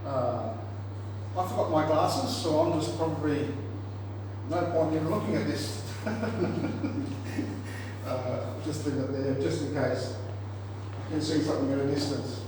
I forgot my glasses, so I'm just probably no point in looking at this. Just leave it there, just in case you can see something at a distance.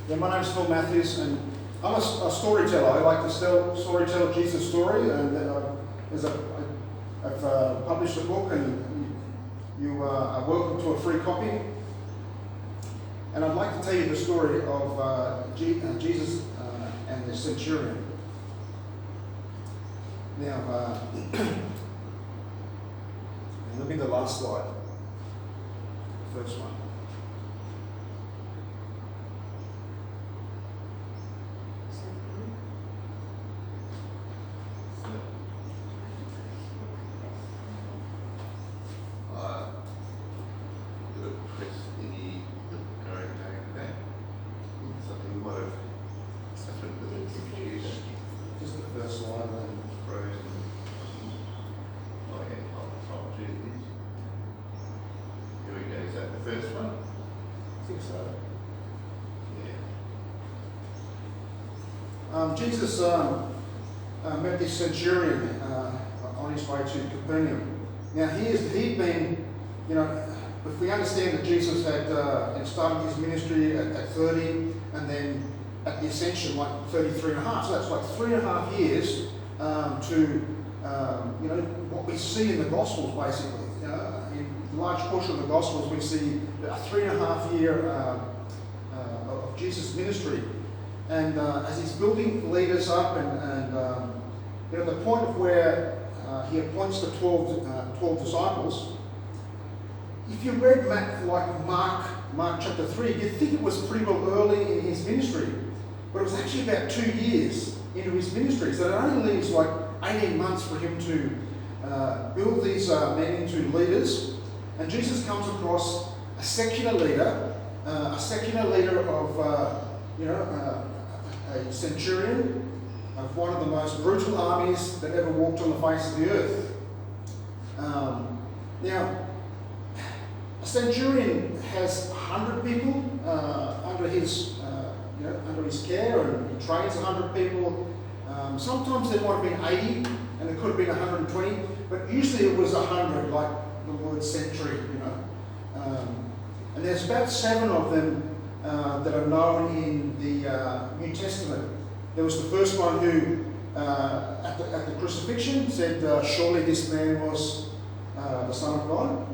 Yeah, my name's Phil Matthews, and I'm a storyteller. I like to storytell Jesus' story, and I've published a book, and you are welcome to a free copy. And I'd like to tell you the story of Jesus and the Centurion. Now, look at the last slide, the first one. Just the first slide, then. Here we go, is that the first one? I think so. Yeah. Jesus met this centurion on his way to Capernaum. Now he'd been, if we understand that Jesus had started his ministry at 30, and then at the ascension like 33 and a half, so that's like 3.5 years to what we see in the Gospels basically. In a large portion of the Gospels we see a 3.5 year of Jesus' ministry. And as he's building leaders up, and the point of where he appoints the 12 disciples, if you read Mark chapter 3, you'd think it was pretty well early in his ministry, but it was actually about 2 years into his ministry. So it only leaves like 18 months for him to build these men into leaders. And Jesus comes across a secular leader of a centurion of one of the most brutal armies that ever walked on the face of the earth. Now, a centurion has 100 people under his care, and he trains 100 people. Sometimes there might have been 80, and it could have been 120, but usually it was 100, like the word century, and there's about 7 of them that are known in the New Testament. There was the first one who, at the crucifixion, said, surely this man was the Son of God.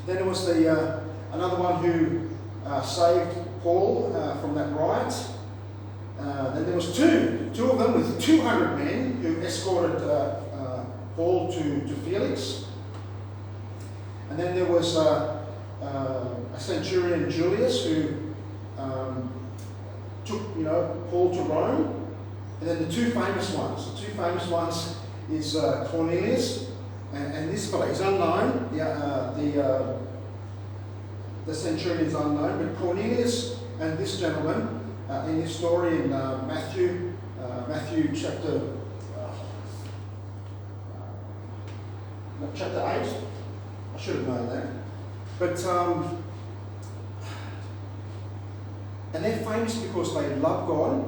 Then there was another one who saved Paul from that riot. Then there was two of them with 200 men who escorted Paul to Felix. And then there was a centurion, Julius, who took Paul to Rome. And then the two famous ones is Cornelius, and this fellow is unknown. The centurion is unknown, but Cornelius and this gentleman in this story in Matthew chapter 8. I should have known that. But and they're famous because they love God.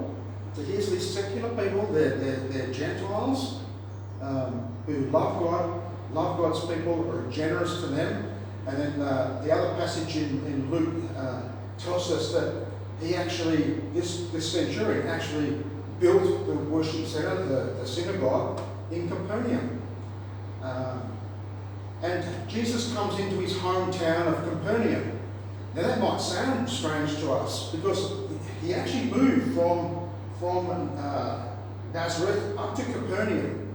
So here's these secular people, they're Gentiles who love God's people, are generous to them. And then the other passage in Luke tells us that this centurion actually built the worship center, the synagogue in Capernaum. And Jesus comes into his hometown of Capernaum. Now that might sound strange to us, because he actually moved from Nazareth up to Capernaum.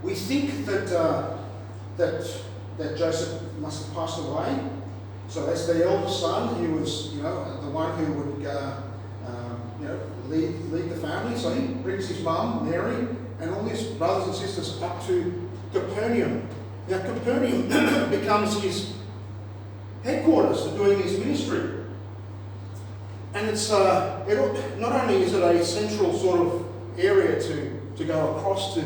We think that Joseph must have passed away. So as the eldest son, he was the one who would lead the family. So he brings his mum, Mary, and all his brothers and sisters up to Capernaum. Now Capernaum becomes his headquarters for doing his ministry. And it's not only is it a central sort of area to go across to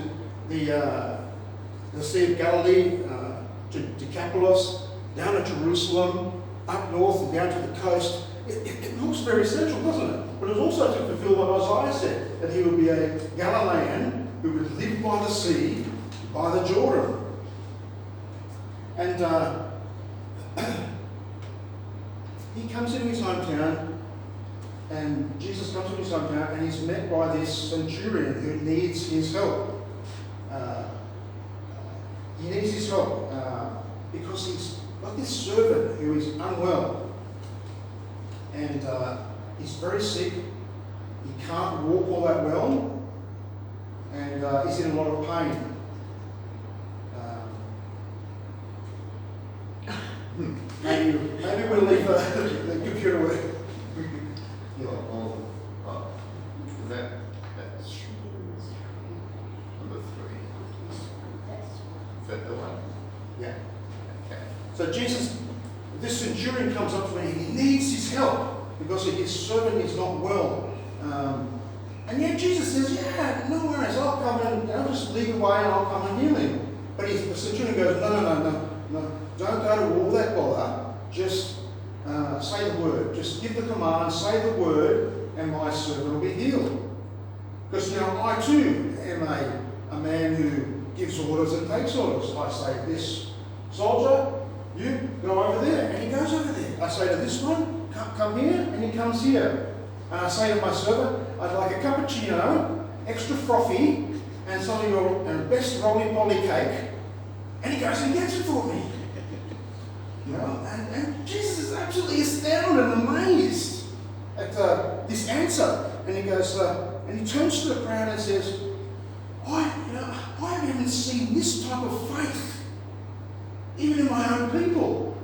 the Sea of Galilee, to Decapolis, down to Jerusalem, up north and down to the coast. It looks very essential, doesn't it? But it was also to fulfill what Isaiah said, that he would be a Galilean who would live by the sea, by the Jordan. And he comes into his hometown, and Jesus comes into his hometown, and he's met by this centurion who needs his help. He needs his help because he's got this servant who is unwell, and he's very sick. He can't walk all that well, and he's in a lot of pain. Maybe we'll leave the computer with. Yeah, that's number 3. Is that the one? Yeah. Okay. So Jesus, this centurion comes up to me, and he needs his help because his servant is not well. And yet Jesus says, yeah, no worries, I'll come and I'll just lead the way and I'll come and heal him. But the centurion goes, no, don't go to all that bother. Just say the word. Just give the command, say the word, and my servant will be healed. Because, I too am a man who gives orders and takes orders. I say, this soldier, you go over there, and he goes over there. I say to this one, come here, and he comes here. And I say to my servant, I'd like a cappuccino, extra frothy, and some of your best roly-poly cake. And he goes and gets it for me. And Jesus is absolutely astounded and amazed at this answer. And he goes, and he turns to the crowd and says, I haven't seen this type of faith, even in my own people.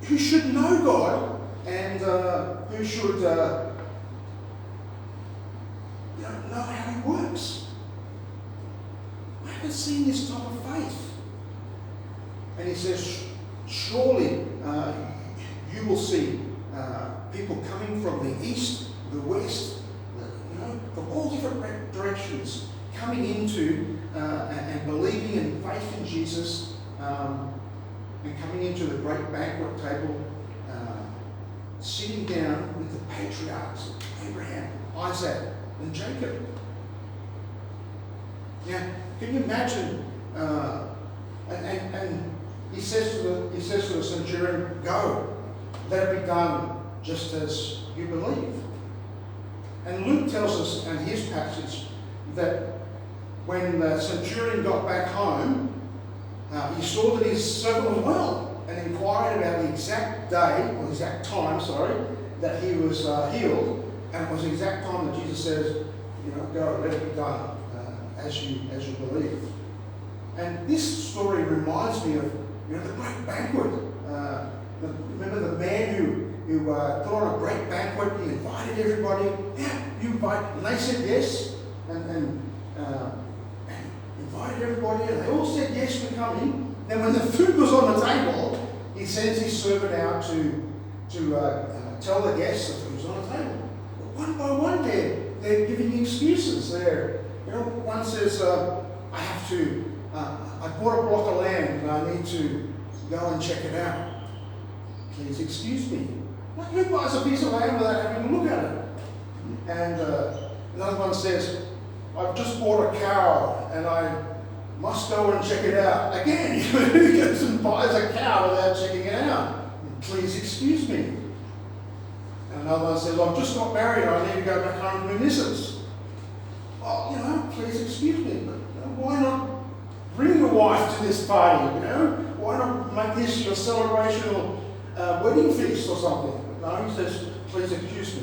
Who should know God and who should know how He works. I haven't seen this type of faith. And he says, surely you will see people coming from the east, the west, from all different directions, coming into and believing in faith in Jesus, and coming into the great banquet table, sitting down with the patriarchs, Abraham, Isaac, and Jacob. Now, can you imagine? And he says to the centurion, "Go, let it be done just as you believe." And Luke tells us in his passage that when the centurion got back home, he saw that his servant was well and inquired about the exact day, or the exact time, that he was healed. And it was the exact time that Jesus says, "Go, let it be done as you believe." And this story reminds me of the great banquet. Remember the man who put on a great banquet. He invited everybody. Yeah, you invite, and they said yes, and invited everybody, and they all said yes, we're coming. Then when the food was on the table, he sends his servant out to tell the guests that food was on the table. But one by one, they're giving excuses. One says, I bought a block of land and I need to go and check it out. Please excuse me. Who buys a piece of land without having a look at it? And another one says, I've just bought a cow and I must go and check it out. Again, who goes and buys a cow without checking it out? Please excuse me. And another one says, I've just got married, I need to go back home to my missus. Well, please excuse me, but why not bring your wife to this party? Why not make this your celebration or wedding feast or something? No, he says, please excuse me.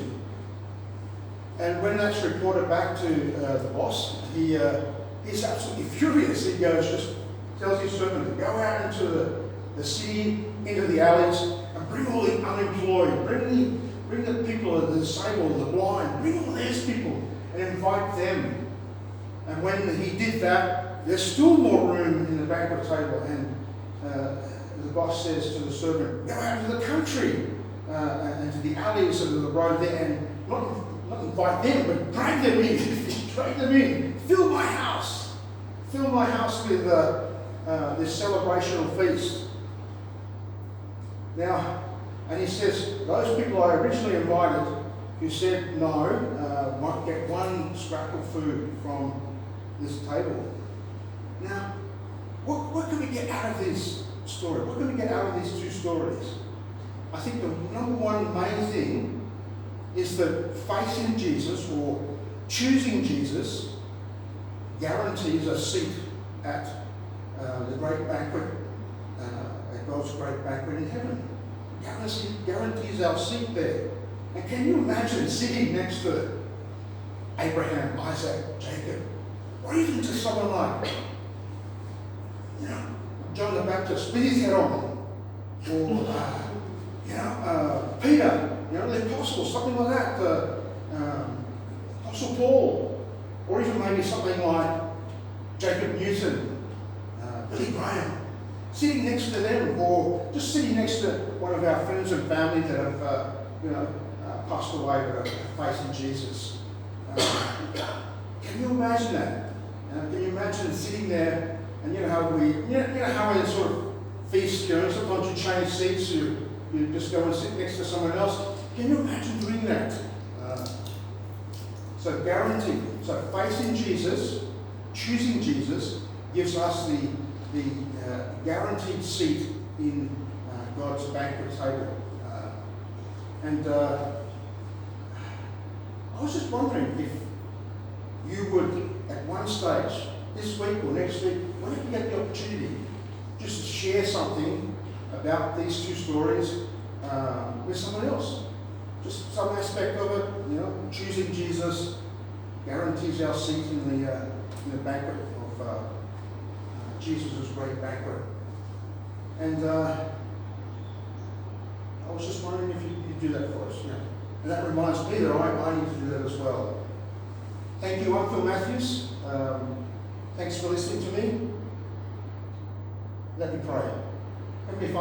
And when that's reported back to the boss, he's absolutely furious. He just tells his servant to go out into the city, into the alleys, and bring all the unemployed, bring the people that are disabled, the blind, bring all those people and invite them. And when he did that, there's still more room in the banquet table, and the boss says to the servant, go out to the country and to the alleys and to the road there, and not invite them, but drag them in. Drag them in. Fill my house. Fill my house with this celebrational feast. Now, and he says, those people I originally invited who said no might get one scrap of food from this table. Now, what can we get out of this story? What can we get out of these two stories? I think the number one main thing is that faith in Jesus, or choosing Jesus, guarantees a seat at the great banquet, at God's great banquet in heaven. Guarantees our seat there. And can you imagine sitting next to Abraham, Isaac, Jacob, or even to someone like, John the Baptist with his head on, or Peter, the apostles, something like that, Apostle Paul, or even maybe something like Jacob Newton, Billy Graham, sitting next to them, or just sitting next to one of our friends and family that have, passed away but have faith in Jesus. Can you imagine that? Can you imagine sitting there, and how in sort of feast, sometimes you change seats, you just go and sit next to someone else. Can you imagine doing that? So guaranteed. So faith in Jesus, choosing Jesus, gives us the guaranteed seat in God's banquet table. I was just wondering if you would, at one stage, this week or next week, whenever you get the opportunity, just share something about these two stories with someone else. Just some aspect of it, choosing Jesus guarantees our seat in the banquet of Jesus' great banquet. And I was just wondering if you'd do that for us. And that reminds me that I need to do that as well. Thank you, I'm Phil Matthews. Thanks for listening to me. Let me pray. Heavenly Father,